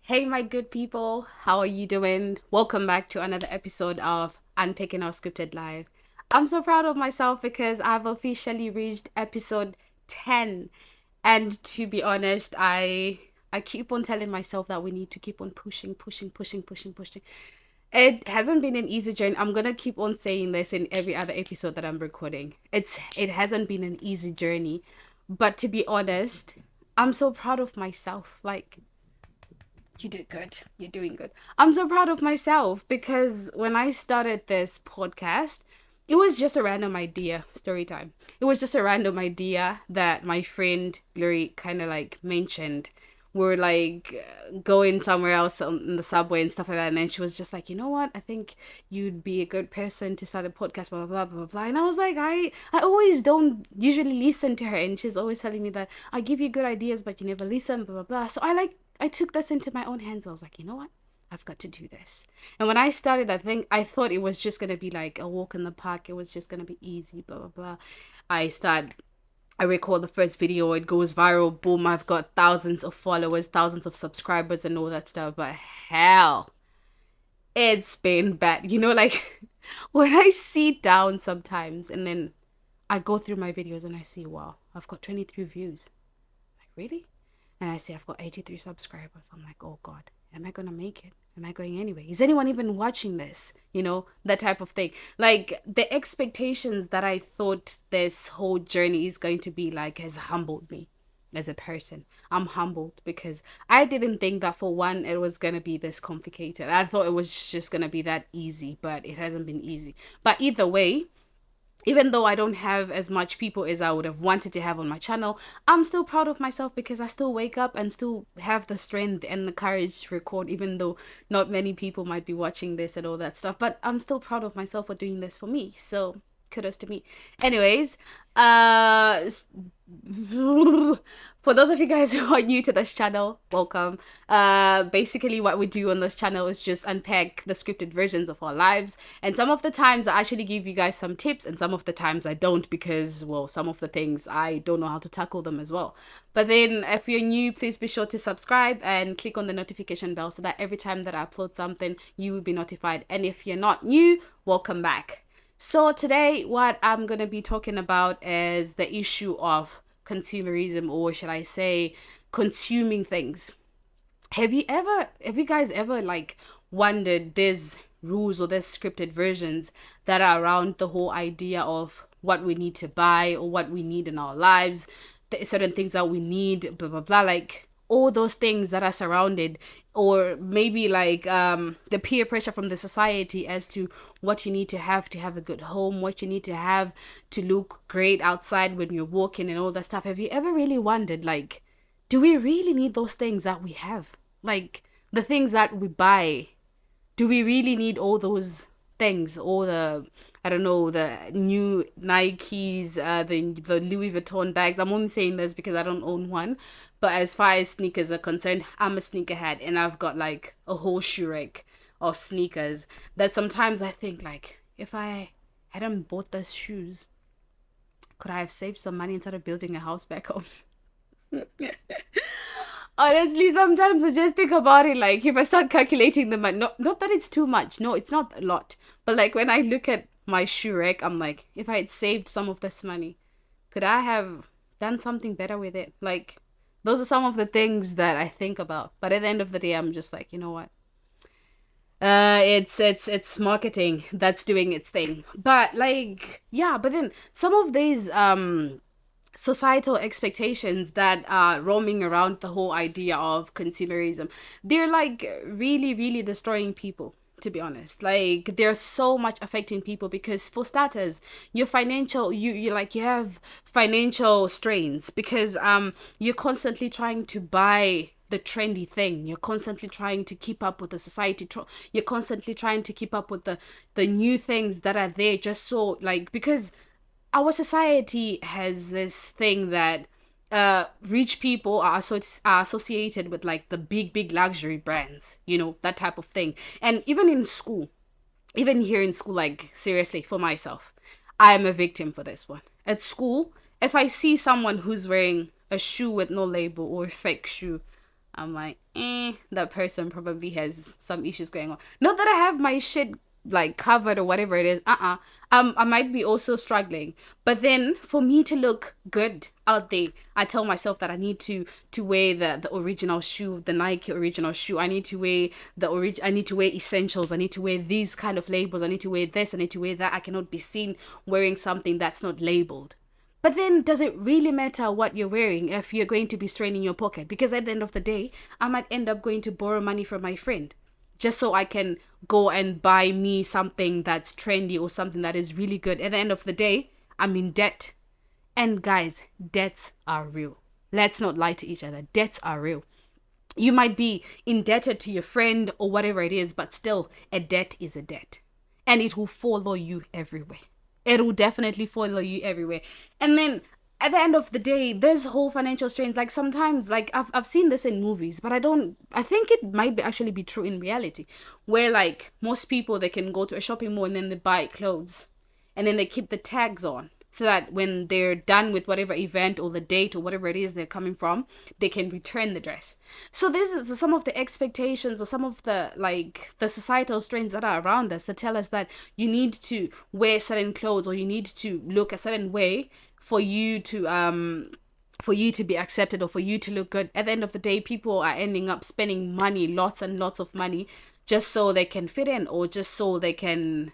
Hey, my good people, how are you doing? Welcome back to another episode of Unpacking Our Scripted Lives. I'm so proud of myself because I've officially reached episode 10. And to be honest, I keep on telling myself that we need to keep on pushing. It hasn't been an easy journey. I'm gonna keep on saying this in every other episode that I'm recording. It hasn't been an easy journey. But to be honest, I'm so proud of myself. Like, you did good. You're doing good. I'm so proud of myself because when I started this podcast, it was just a random idea, story time. It was just a random idea that my friend Glory kind of like mentioned. We're like going somewhere else on the subway and stuff like that. And then she was just like, you know what? I think you'd be a good person to start a podcast, blah, blah, blah, blah, blah. And I was like, I always don't usually listen to her. And she's always telling me that I give you good ideas, but you never listen, blah, blah, blah. So I took this into my own hands. I was like, you know what? I've got to do this. And when I started, I thought it was just gonna be like a walk in the park. It was just gonna be easy, blah blah blah. I record the first video, it goes viral, boom, I've got thousands of followers, thousands of subscribers and all that stuff. But hell, it's been bad. Like when I sit down sometimes and then I go through my videos and I see, wow, I've got 23 views. Like, really? And I see I've got 83 subscribers. I'm like, oh God, am I going to make it? Am I going anyway? Is anyone even watching this? That type of thing. Like the expectations that I thought this whole journey is going to be like has humbled me as a person. I'm humbled because I didn't think that for one, it was going to be this complicated. I thought it was just going to be that easy, but it hasn't been easy. But either way, even though I don't have as much people as I would have wanted to have on my channel, I'm still proud of myself because I still wake up and still have the strength and the courage to record, even though not many people might be watching this and all that stuff. But I'm still proud of myself for doing this for me. So kudos to me. Anyways, for those of you guys who are new to this channel, welcome. Basically what we do on this channel is just unpack the scripted versions of our lives, and some of the times I actually give you guys some tips, and some of the times I don't, because well, some of the things I don't know how to tackle them as well. But then if you're new, please be sure to subscribe and click on the notification bell so that every time that I upload something, you will be notified. And if you're not new, welcome back. So today, what I'm going to be talking about is the issue of consumerism, or should I say consuming things. Have you guys ever like wondered there's rules or there's scripted versions that are around the whole idea of what we need to buy or what we need in our lives, the certain things that we need, blah blah blah, like all those things that are surrounded, or maybe like the peer pressure from the society as to what you need to have a good home, what you need to have to look great outside when you're walking and all that stuff. Have you ever really wondered, like, do we really need those things that we have? Like the things that we buy, do we really need all those things? All the, I don't know, the new Nikes, the Louis Vuitton bags. I'm only saying this because I don't own one. But as far as sneakers are concerned, I'm a sneakerhead and I've got like a whole shoe rack of sneakers that sometimes I think, like, if I hadn't bought those shoes, could I have saved some money instead of building a house back home? Honestly, sometimes I just think about it, like if I start calculating the money, not that it's too much, no, it's not a lot, but like when I look at my shoe rack, I'm like, if I had saved some of this money, could I have done something better with it? Like, those are some of the things that I think about. But at the end of the day, I'm just like, you know what? It's marketing that's doing its thing. But like, yeah, but then some of these societal expectations that are roaming around the whole idea of consumerism, they're like really really destroying people, to be honest. Like, they're so much affecting people because, for starters, your financial, you like, you have financial strains because you're constantly trying to buy the trendy thing. You're constantly trying to keep up with the society. You're constantly trying to keep up with the new things that are there, just so, like, because our society has this thing that rich people are associated with like the big luxury brands, that type of thing. And even in school, even here in school, like, seriously, for myself, I am a victim for this one. At school, if I see someone who's wearing a shoe with no label or a fake shoe, I'm like, that person probably has some issues going on. Not that I have my shit like covered or whatever it is. I might be also struggling. But then for me to look good out there, I tell myself that I need to wear the original shoe, the Nike original shoe. I need to wear I need to wear essentials. I need to wear these kind of labels. I need to wear this. I need to wear that. I cannot be seen wearing something that's not labeled. But then, does it really matter what you're wearing if you're going to be straining your pocket? Because at the end of the day, I might end up going to borrow money from my friend just so I can go and buy me something that's trendy or something that is really good. At the end of the day, I'm in debt. And guys, debts are real. Let's not lie to each other. Debts are real. You might be indebted to your friend or whatever it is, but still, a debt is a debt. And it will follow you everywhere. It will definitely follow you everywhere. And then at the end of the day, there's whole financial strains. Like sometimes, like I've seen this in movies, but I think it might actually be true in reality, where like most people, they can go to a shopping mall and then they buy clothes and then they keep the tags on so that when they're done with whatever event or the date or whatever it is they're coming from, they can return the dress. So this is some of the expectations or some of the like the societal strains that are around us that tell us that you need to wear certain clothes or you need to look a certain way for you to be accepted or for you to look good. At the end of the day, people are ending up spending money, lots and lots of money, just so they can fit in or just so they can,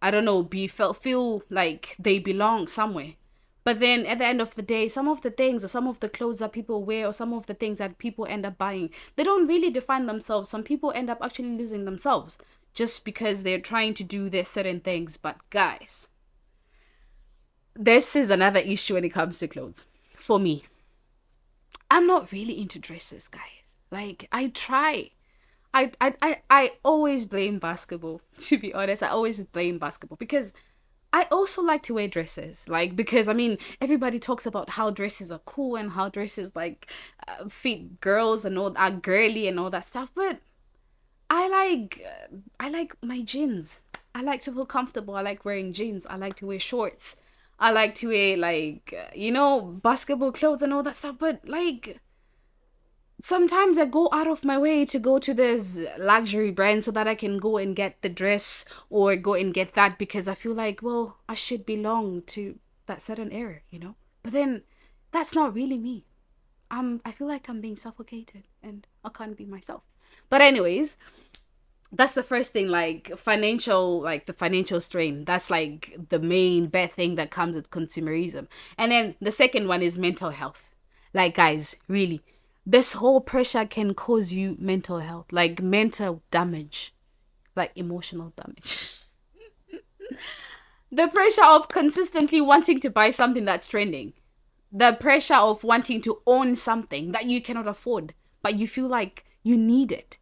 I don't know, feel like they belong somewhere. But then at the end of the day, some of the things or some of the clothes that people wear or some of the things that people end up buying, they don't really define themselves. Some people end up actually losing themselves just because they're trying to do their certain things. But guys, this is another issue when it comes to clothes. For me, I'm not really into dresses, guys. Like, I try. I always blame basketball, to be honest. I always blame basketball because I also like to wear dresses. Like, because I mean, everybody talks about how dresses are cool and how dresses like fit girls and all are girly and all that stuff. But I like my jeans. I like to feel comfortable. I like wearing jeans. I like to wear shorts. I like to wear like basketball clothes and all that stuff. But like sometimes I go out of my way to go to this luxury brand so that I can go and get the dress or go and get that because I feel like, well, I should belong to that certain era. But then that's not really me. I feel like I'm being suffocated and I can't be myself. But anyways, that's the first thing, like the financial strain. That's like the main bad thing that comes with consumerism. And then the second one is mental health. Like guys, really, this whole pressure can cause you mental health, like mental damage, like emotional damage. The pressure of consistently wanting to buy something that's trending, the pressure of wanting to own something that you cannot afford but you feel like you need it,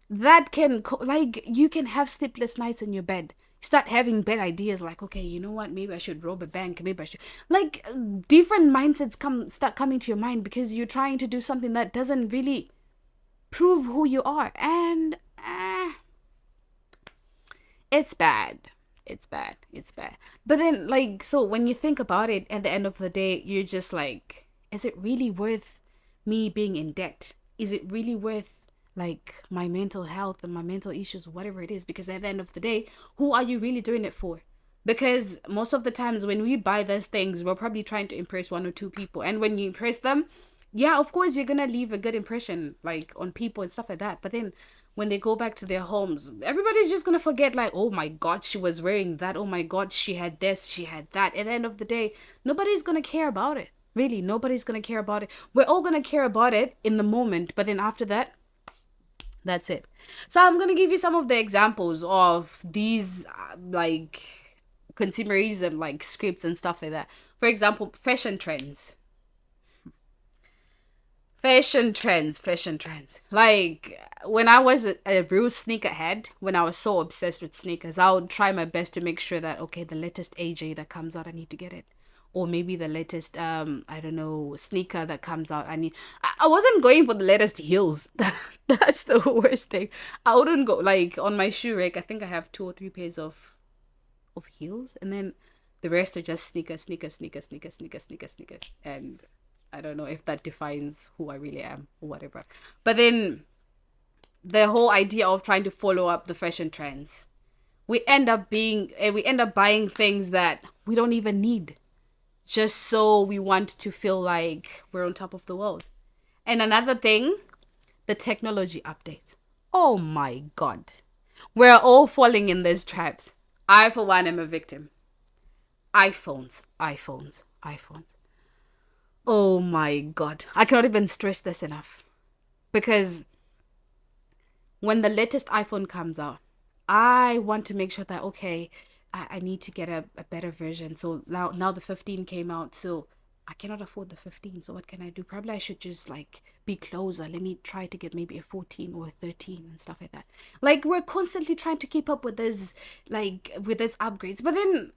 that can like you can have sleepless nights in your bed, start having bad ideas like, okay, you know what, maybe I should rob a bank, maybe I should, like, different mindsets start coming to your mind because you're trying to do something that doesn't really prove who you are. And it's bad. It's bad. But then, like, so when you think about it, at the end of the day, you're just like, is it really worth me being in debt? Is it really worth like my mental health and my mental issues, whatever it is? Because at the end of the day, who are you really doing it for? Because most of the times when we buy those things, we're probably trying to impress one or two people, and when you impress them, yeah, of course you're gonna leave a good impression like on people and stuff like that. But then when they go back to their homes, everybody's just gonna forget, like, oh my god, she was wearing that, oh my god, she had this, she had that. At the end of the day, nobody's gonna care about it. Really, nobody's gonna care about it. We're all gonna care about it in the moment, but then after that, that's it. So I'm gonna give you some of the examples of these like consumerism like scripts and stuff like that. For example, fashion trends. Like, when I was a real sneakerhead, when I was so obsessed with sneakers, I would try my best to make sure that, okay, the latest AJ that comes out, I need to get it. Or maybe the latest, I don't know, sneaker that comes out, I wasn't going for the latest heels. That's the worst thing. I wouldn't go, like, on my shoe rack, I think I have 2 or 3 pairs of heels, and then the rest are just sneakers. And I don't know if that defines who I really am or whatever. But then the whole idea of trying to follow up the fashion trends, we end up buying things that we don't even need, just so we want to feel like we're on top of the world. And another thing, the technology updates. Oh my God. We're all falling in these traps. I, for one, am a victim. iPhones, iPhones, iPhones. Oh my God. I cannot even stress this enough. Because when the latest iPhone comes out, I want to make sure that, okay, I need to get a better version. So now the 15 came out. So I cannot afford the 15. So what can I do? Probably I should just like be closer. Let me try to get maybe a 14 or a 13 and stuff like that. Like we're constantly trying to keep up with this, like with this upgrades. But then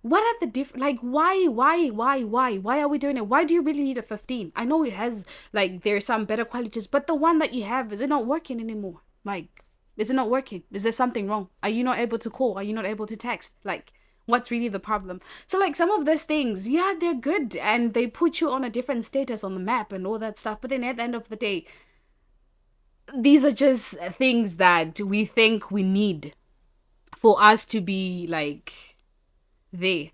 what are the different, like why are we doing it? Why do you really need a 15? I know it has like there's some better qualities, but the one that you have, is it not working anymore? Like, is it not working? Is there something wrong? Are you not able to call? Are you not able to text? Like, what's really the problem? So like some of those things, yeah, they're good and they put you on a different status on the map and all that stuff. But then at the end of the day, these are just things that we think we need for us to be like there.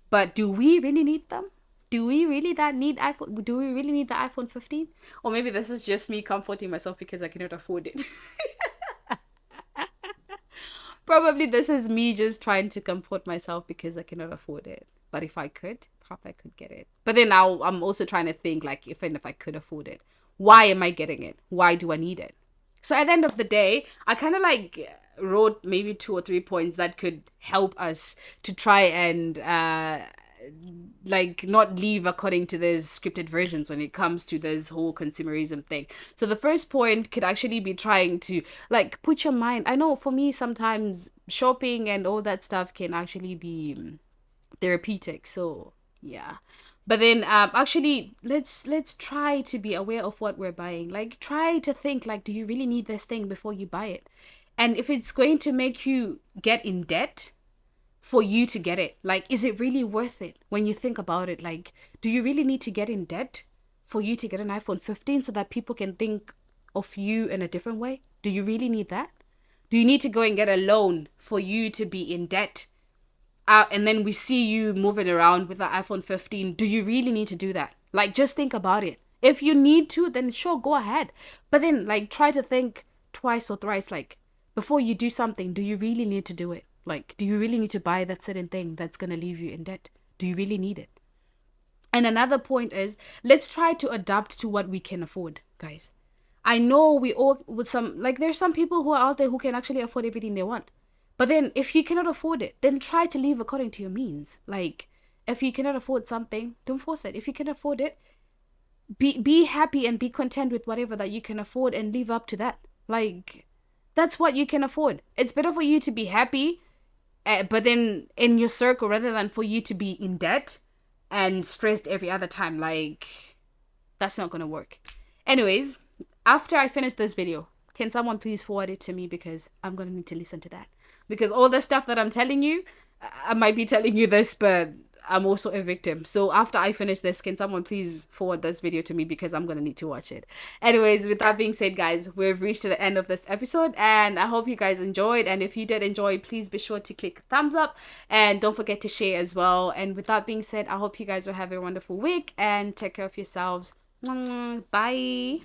But do we really need them? Do we really that need iPhone? Do we really need the iPhone 15? Or maybe this is just me comforting myself because I cannot afford it. Probably this is me just trying to comfort myself because I cannot afford it. But if I could, probably I could get it. But then now I'm also trying to think like if I could afford it, why am I getting it? Why do I need it? So at the end of the day, I kind of like wrote maybe 2 or 3 points that could help us to try and like not live according to these scripted versions when it comes to this whole consumerism thing. So the first point could actually be trying to like put your mind, I know for me sometimes shopping and all that stuff can actually be therapeutic, so yeah. But then actually let's try to be aware of what we're buying. Like try to think like, do you really need this thing before you buy it? And if it's going to make you get in debt for you to get it, like, is it really worth it when you think about it? Like, do you really need to get in debt for you to get an iPhone 15 so that people can think of you in a different way? Do you really need that? Do you need to go and get a loan for you to be in debt? And then we see you moving around with the iPhone 15. Do you really need to do that? Like, just think about it. If you need to, then sure, go ahead. But then, like, try to think twice or thrice, like, before you do something, do you really need to do it? Like, do you really need to buy that certain thing that's going to leave you in debt? Do you really need it? And another point is, let's try to adapt to what we can afford, guys. I know we all, with some, like, there's some people who are out there who can actually afford everything they want. But then if you cannot afford it, then try to live according to your means. Like, if you cannot afford something, don't force it. If you can afford it, be happy and be content with whatever that you can afford and live up to that. Like, that's what you can afford. It's better for you to be happy, but then in your circle, rather than for you to be in debt and stressed every other time. Like, that's not gonna work. Anyways, after I finish this video, can someone please forward it to me, because I'm gonna need to listen to that. Because all the stuff that I'm telling you, I might be telling you this, but I'm also a victim. So after I finish this, can someone please forward this video to me, because I'm gonna need to watch it. Anyways, with that being said, guys, we've reached to the end of this episode, and I hope you guys enjoyed. And if you did enjoy, please be sure to click thumbs up and don't forget to share as well. And with that being said, I hope you guys will have a wonderful week and take care of yourselves. Bye.